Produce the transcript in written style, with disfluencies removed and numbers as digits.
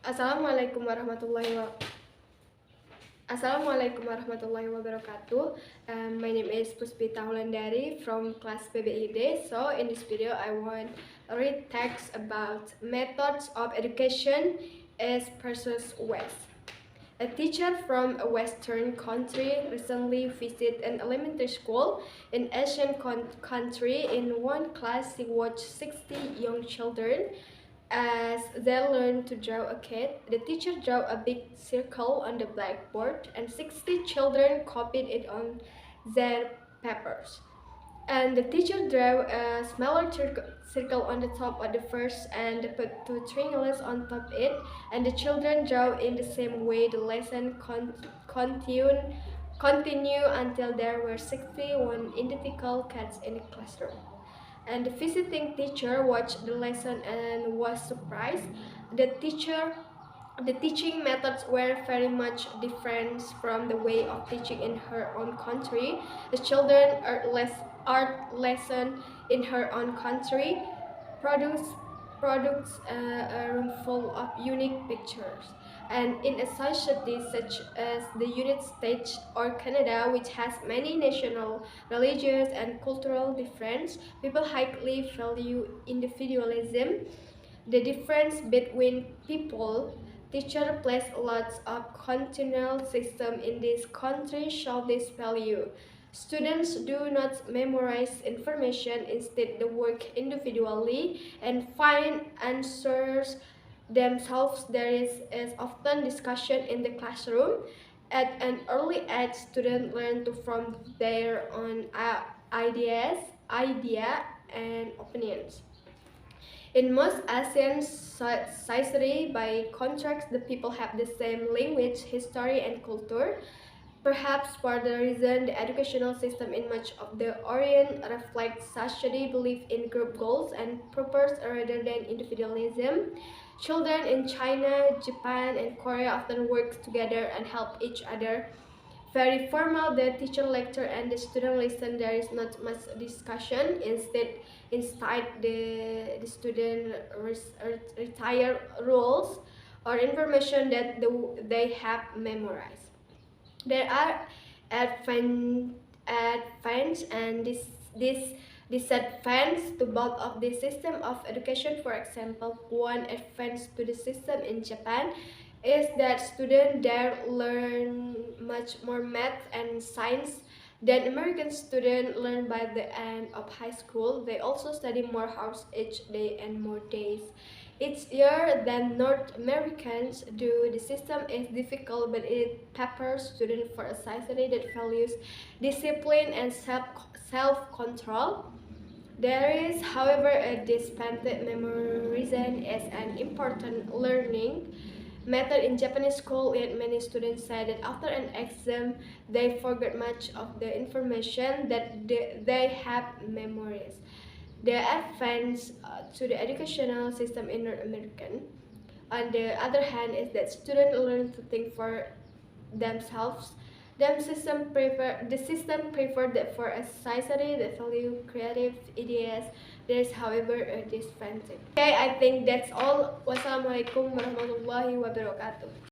Assalamualaikum warahmatullahi wabarakatuh. My name is Fuspita Ulandari from class PBI D. So in this video, I want to read text about methods of education East versus West. A teacher from a Western country recently visited an elementary school in Asian country. In one class, he watched 60 young children as they learned to draw a cat. The teacher drew a big circle on the blackboard, and 60 children copied it on their papers. And the teacher drew a smaller circle on the top of the first and put two triangles on top of it, and the children drew in the same way. The lesson continued until there were 61 identical cats in the classroom. And the visiting teacher watched the lesson and was surprised. The teaching methods were very much different from the way of teaching in her own country. The children art lesson in her own country products a room full of unique pictures. And in a society such as the United States or Canada, which has many national, religious, and cultural differences, people highly value individualism. The difference between people, teacher place lots of continual system in this country show this value. Students do not memorize information, instead they work individually and find answers themselves. There is often discussion in the classroom. At an early age, students learn to form their own ideas, and opinions. In most Asian society, by contrast, the people have the same language, history, and culture. Perhaps for the reason the educational system in much of the Orient reflects society belief in group goals and purpose rather than individualism. Children in China, Japan, and Korea often work together and help each other. Very formal, the teacher lecture and the student listen. There is not much discussion. Instead, the student retire rules or information that they have memorized. There are advantages and disadvantages to both of the system of education. For example, one advantage to the system in Japan is that students there learn much more math and science than American students learn by the end of high school. They also study more hours each day and more days each year than North Americans do. The system is difficult, but it prepares students for a society that values discipline and self-control. There is, however, a disadvantage. Memorization is an important learning method in Japanese school, yet many students say that after an exam, they forget much of the information that they have memorized. The advance to the educational system in North American, on the other hand, is that students learn to think for themselves. The system preferred that for a society that value creative ideas. There is, however, a disadvantage. Okay, I think that's all. Wassalamualaikum warahmatullahi wabarakatuh.